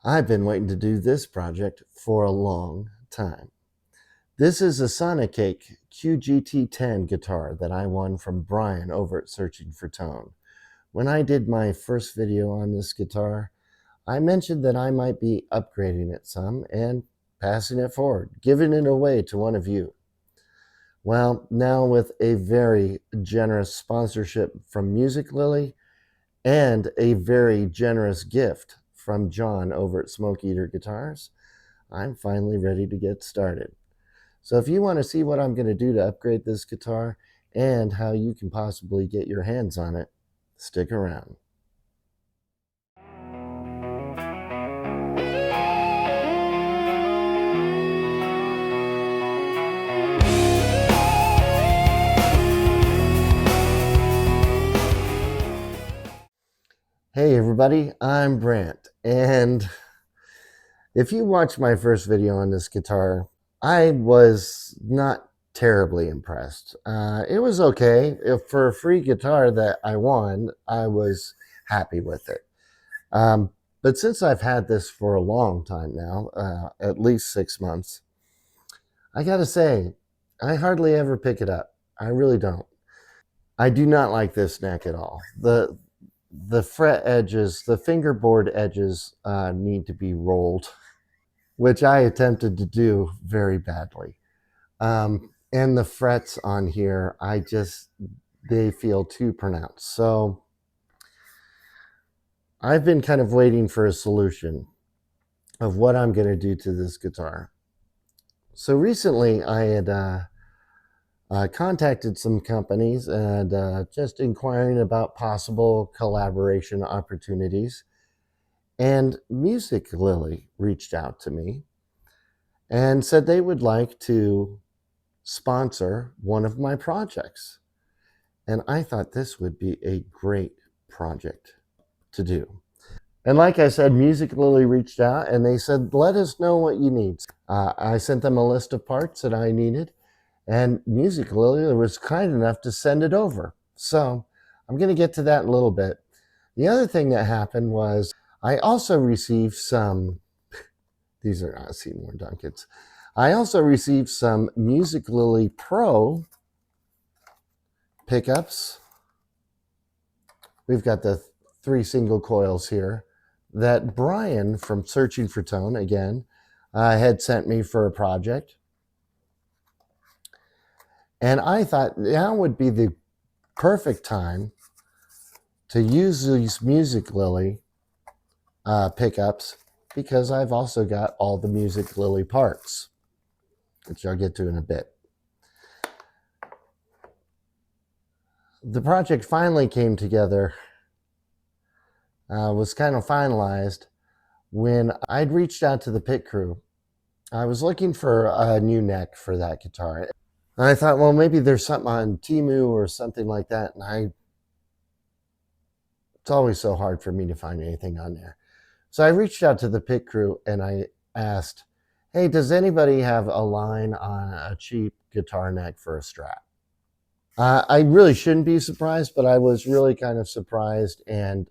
I've been waiting to do this project for a long time. This is a Sonicake QGT-10 guitar that I won from Brian over at Searching for Tone. When I did my first video on this guitar, I mentioned that I might be upgrading it some and passing it forward, giving it away to one of you. Well, now with a very generous sponsorship from Musiclily and a very generous gift from John over at Smoke Eater Guitars, I'm finally ready to get started. So if you want to see what I'm going to do to upgrade this guitar and how you can possibly get your hands on it, stick around. Hey everybody, I'm Brant, and if you watched my first video on this guitar, I was not terribly impressed. It was okay. For a free guitar that I won, I was happy with it. But since I've had this for a long time now, at least 6 months, I gotta say, I hardly ever pick it up. I really don't. I do not like this neck at all. The fret edges, the fingerboard edges need to be rolled, which I attempted to do very badly. And the frets on here, they feel too pronounced. So I've been kind of waiting for a solution of what I'm going to do to this guitar. So recently I had contacted some companies and just inquiring about possible collaboration opportunities. And Musiclily reached out to me and said they would like to sponsor one of my projects. And I thought this would be a great project to do. And like I said, Musiclily reached out and they said, let us know what you need. I sent them a list of parts that I needed, and Musiclily was kind enough to send it over. So I'm going to get to that in a little bit. The other thing that happened was I also received some, these are not Seymour Duncans. I also received some Musiclily Pro pickups. We've got the 3 single coils here that Brian from Searching for Tone, again, had sent me for a project. And I thought now would be the perfect time to use these Musiclily pickups, because I've also got all the Musiclily parts, which I'll get to in a bit. The project finally came together, was kind of finalized when I'd reached out to the pit crew. I was looking for a new neck for that guitar. And I thought, well, maybe there's something on Temu or something like that. And it's always so hard for me to find anything on there. So I reached out to the pit crew and I asked, hey, does anybody have a line on a cheap guitar neck for a Strat? I really shouldn't be surprised, but I was really kind of surprised and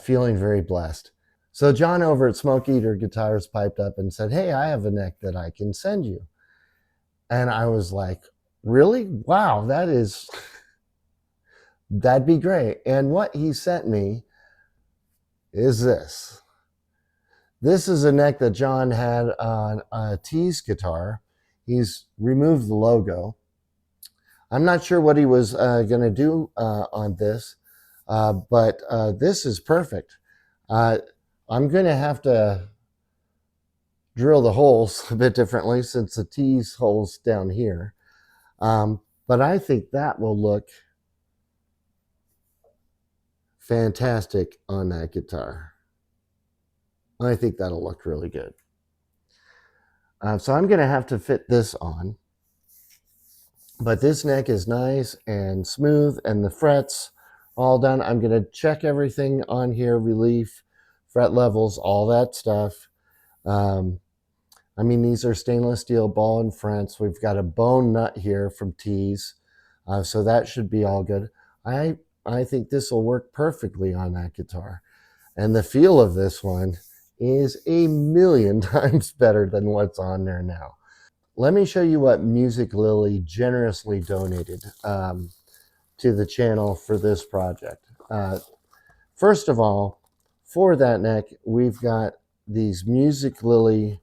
feeling very blessed. So John over at Smoke Eater Guitars piped up and said, hey, I have a neck that I can send you. And I was like, really? Wow, that'd be great. And what he sent me is this. This is a neck that John had on a T's guitar. He's removed the logo. I'm not sure what he was going to do on this, but this is perfect. I'm going to have to drill the holes a bit differently since the T's hole's down here. But I think that will look fantastic on that guitar. I think that'll look really good. So I'm going to have to fit this on. But this neck is nice and smooth and the frets all done. I'm going to check everything on here, relief, fret levels, all that stuff. I mean, these are stainless steel ball and frets. We've got a bone nut here from T's. So that should be all good. I think this will work perfectly on that guitar. And the feel of this one is a million times better than what's on there now. Let me show you what Musiclily generously donated to the channel for this project. First of all, for that neck, we've got these Musiclily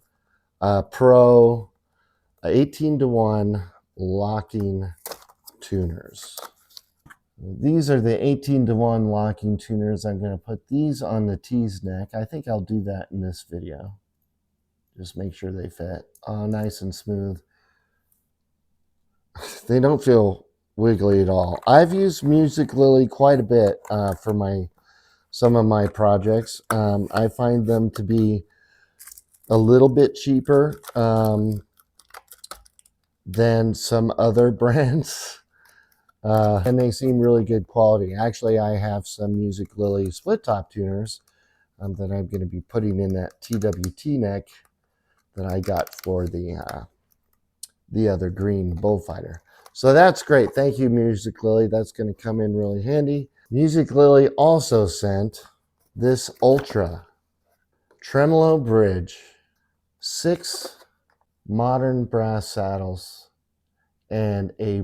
Pro 18-to-1 locking tuners. These are the 18-to-1 locking tuners. I'm going to put these on the tease neck. I think I'll do that in this video. Just make sure they fit. Oh, nice and smooth. They don't feel wiggly at all. I've used Musiclily quite a bit for some of my projects. I find them to be a little bit cheaper than some other brands. And they seem really good quality. Actually, I have some Musiclily split top tuners that I'm going to be putting in that TWT neck that I got for the other green bullfighter. So that's great. Thank you, Musiclily. That's going to come in really handy. Musiclily also sent this Ultra Tremolo bridge, 6 modern brass saddles, and a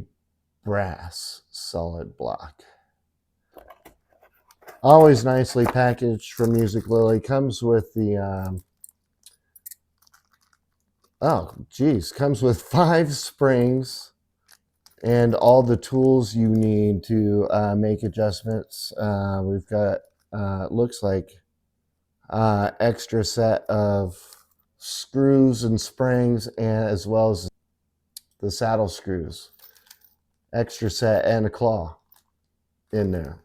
brass solid block. Always nicely packaged from Musiclily. Comes with the comes with 5 springs and all the tools you need to make adjustments. We've got looks like extra set of screws and springs, and as well as the saddle screws, extra set, and a claw in there.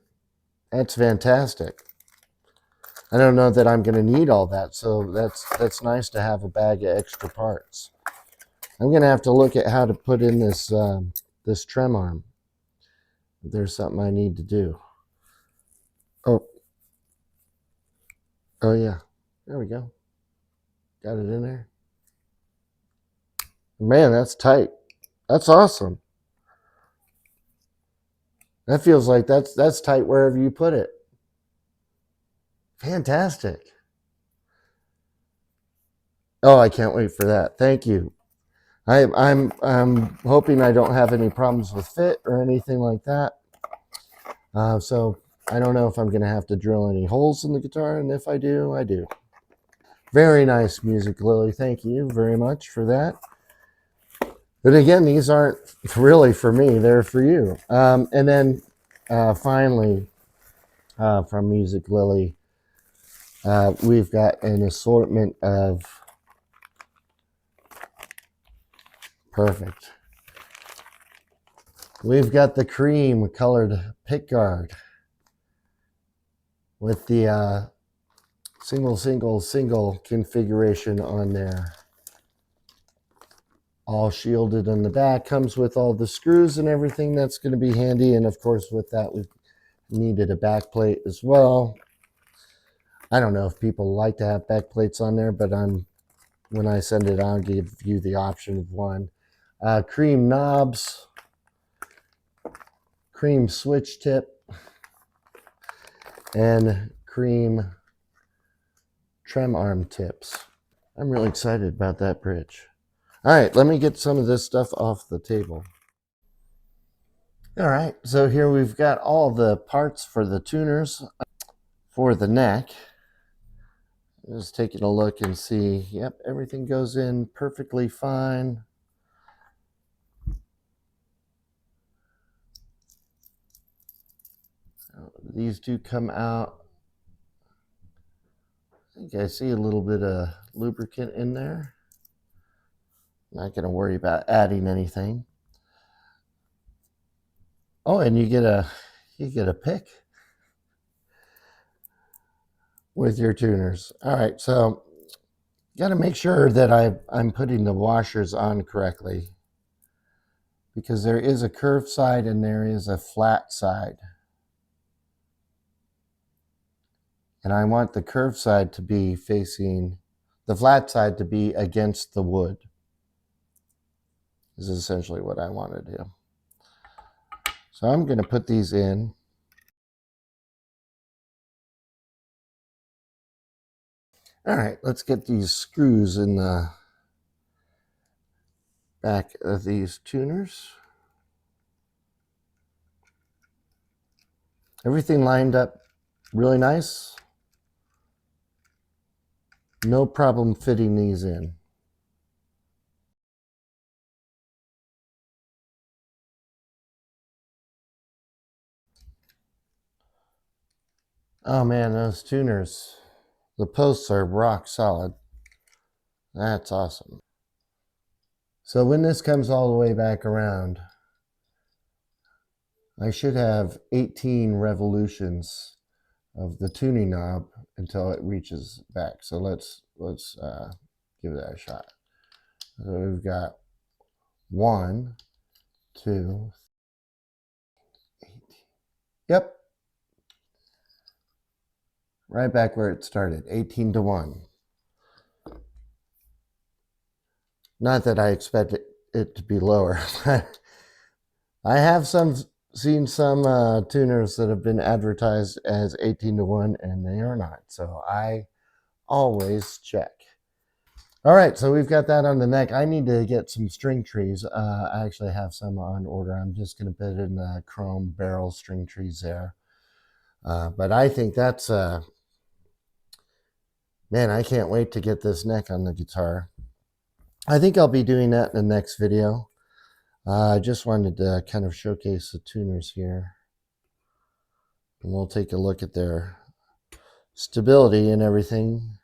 That's fantastic. I don't know that I'm going to need all that, so that's nice to have a bag of extra parts. I'm going to have to look at how to put in this this trem arm. There's something I need to do. Oh yeah, there we go. Got it in there. Man, that's tight. That's awesome. That feels like that's tight wherever you put it. Fantastic. Oh, I can't wait for that. Thank you. I'm hoping I don't have any problems with fit or anything like that. So I don't know if I'm going to have to drill any holes in the guitar, and if I do, I do. Very nice, Musiclily. Thank you very much for that. But again, these aren't really for me; they're for you. And then finally, from Musiclily, we've got an assortment of perfect. We've got the cream colored Pickguard with the single configuration on there. All shielded on the back. Comes with all the screws and everything. That's going to be handy. And of course, with that, we've needed a back plate as well. I don't know if people like to have back plates on there, but when I send it, I'll give you the option of one. Cream knobs, cream switch tip, and cream trem arm tips. I'm really excited about that bridge. All right, let me get some of this stuff off the table. All right, so here we've got all the parts for the tuners for the neck. Just taking a look and see, yep, everything goes in perfectly fine. These do come out. I think I see a little bit of lubricant in there. Not going to worry about adding anything. Oh, and you get a pick with your tuners. All right, so got to make sure that I'm putting the washers on correctly, because there is a curved side and there is a flat side. And I want the curved side to be facing, the flat side to be against the wood. This is essentially what I want to do. So I'm going to put these in. All right, let's get these screws in the back of these tuners. Everything lined up really nice. No problem fitting these in. Oh man, those tuners, the posts are rock solid. That's awesome. So when this comes all the way back around, I should have 18 revolutions of the tuning knob until it reaches back. So let's give that a shot. So we've got 1, 2, 18. Yep, right back where it started, 18 to 1. Not that I expect it to be lower. I have seen some tuners that have been advertised as 18 to 1, and they are not. So I always check. All right, so we've got that on the neck. I need to get some string trees. I actually have some on order. I'm just going to put in the chrome barrel string trees there. But I think that's, man, I can't wait to get this neck on the guitar. I think I'll be doing that in the next video. I just wanted to kind of showcase the tuners here. And we'll take a look at their stability and everything.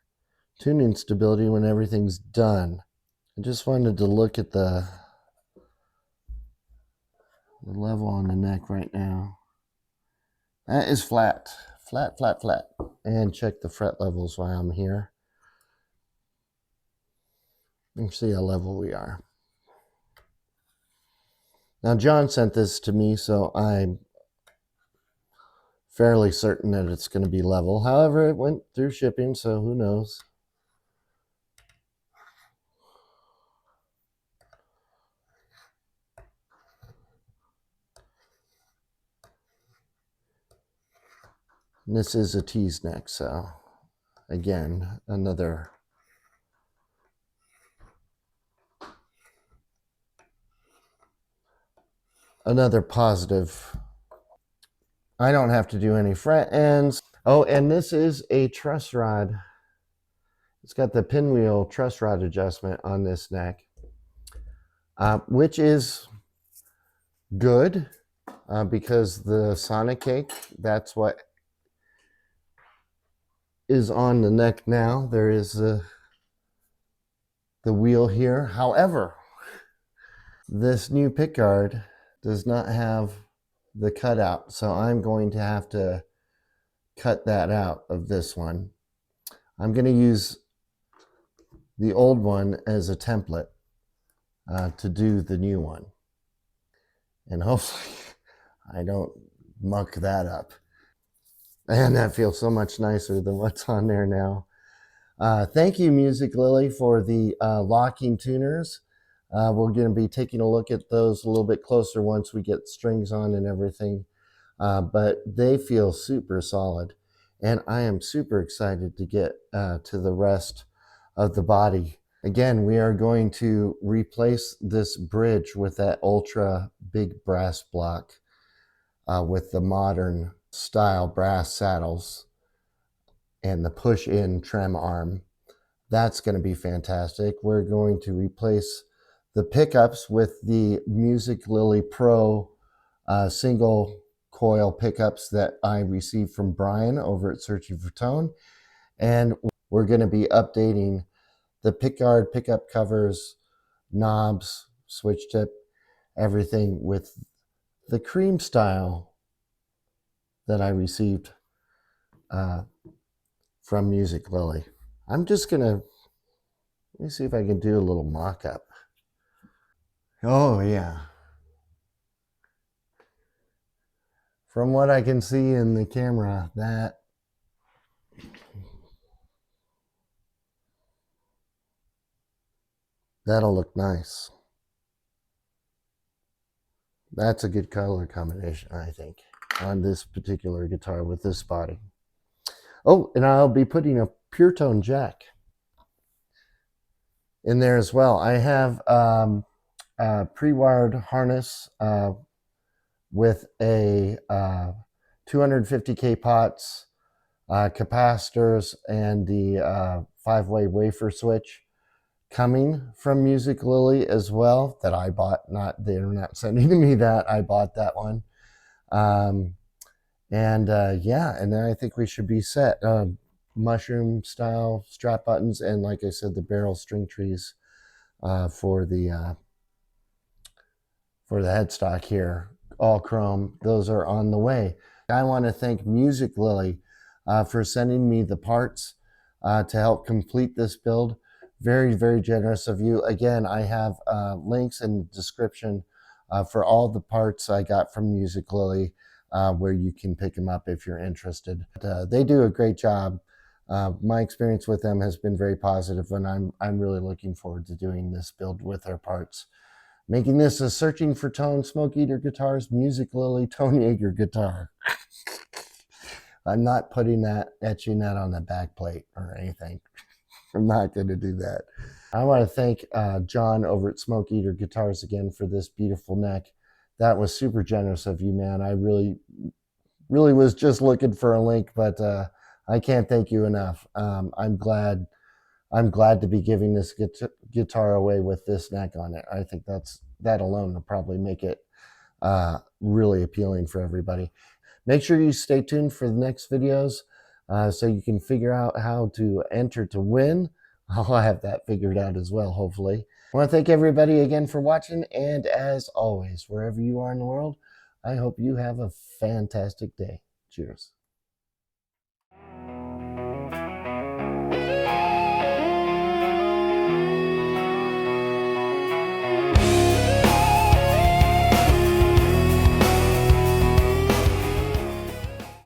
Tuning stability when everything's done. I just wanted to look at the level on the neck right now. That is flat. Flat, flat, flat. And check the fret levels while I'm here. You can see how level we are. Now John sent this to me, so I'm fairly certain that it's going to be level. However, it went through shipping, so who knows. And this is a tease neck, so again, another positive. I don't have to do any fret ends. Oh, and this is a truss rod. It's got the pinwheel truss rod adjustment on this neck, which is good because the Sonicake, that's what is on the neck now. There is the wheel here. However, this new pickguard does not have the cutout, so I'm going to have to cut that out of this one. I'm going to use the old one as a template to do the new one, and hopefully I don't muck that up. And that feels so much nicer than what's on there now. Thank you, Musiclily, for the locking tuners. We're going to be taking a look at those a little bit closer once we get strings on and everything. But they feel super solid. And I am super excited to get to the rest of the body. Again, we are going to replace this bridge with that ultra big brass block with the modern style brass saddles and the push-in trem arm. That's going to be fantastic. We're going to replace the pickups with the Musiclily Pro single coil pickups that I received from Brian over at Searching for Tone. And we're going to be updating the Pickguard pickup covers, knobs, switch tip, everything with the cream style that I received from Musiclily. I'm just going to, let me see if I can do a little mock-up. Oh, yeah. From what I can see in the camera, that'll look nice. That's a good color combination, I think, on this particular guitar with this body. Oh, and I'll be putting a pure tone jack in there as well. I have a pre-wired harness with a 250K pots, capacitors, and the 5-way wafer switch coming from Musiclily as well, that I bought. Not, they're not sending me that, I bought that one. Yeah, and then I think we should be set. Mushroom style strap buttons, and like I said, the barrel string trees for the headstock here, all chrome. Those are on the way. I want to thank Musiclily for sending me the parts to help complete this build. Very, very generous of you. Again, I have links in the description for all the parts I got from Musiclily, where you can pick them up if you're interested. They do a great job. My experience with them has been very positive, and I'm really looking forward to doing this build with their parts. Making this a Searching for Tone Smoke Eater Guitars Musiclily Tone Yeager guitar. I'm not putting that, etching that on the back plate or anything. I'm not going to do that. I want to thank John over at Smoke Eater Guitars again for this beautiful neck. That was super generous of you, man. I really was just looking for a link, but I can't thank you enough. I'm glad to be giving this guitar away with this neck on it. I think that alone will probably make it really appealing for everybody. Make sure you stay tuned for the next videos so you can figure out how to enter to win. I'll have that figured out as well, hopefully. I want to thank everybody again for watching, and as always, wherever you are in the world, I hope you have a fantastic day. Cheers.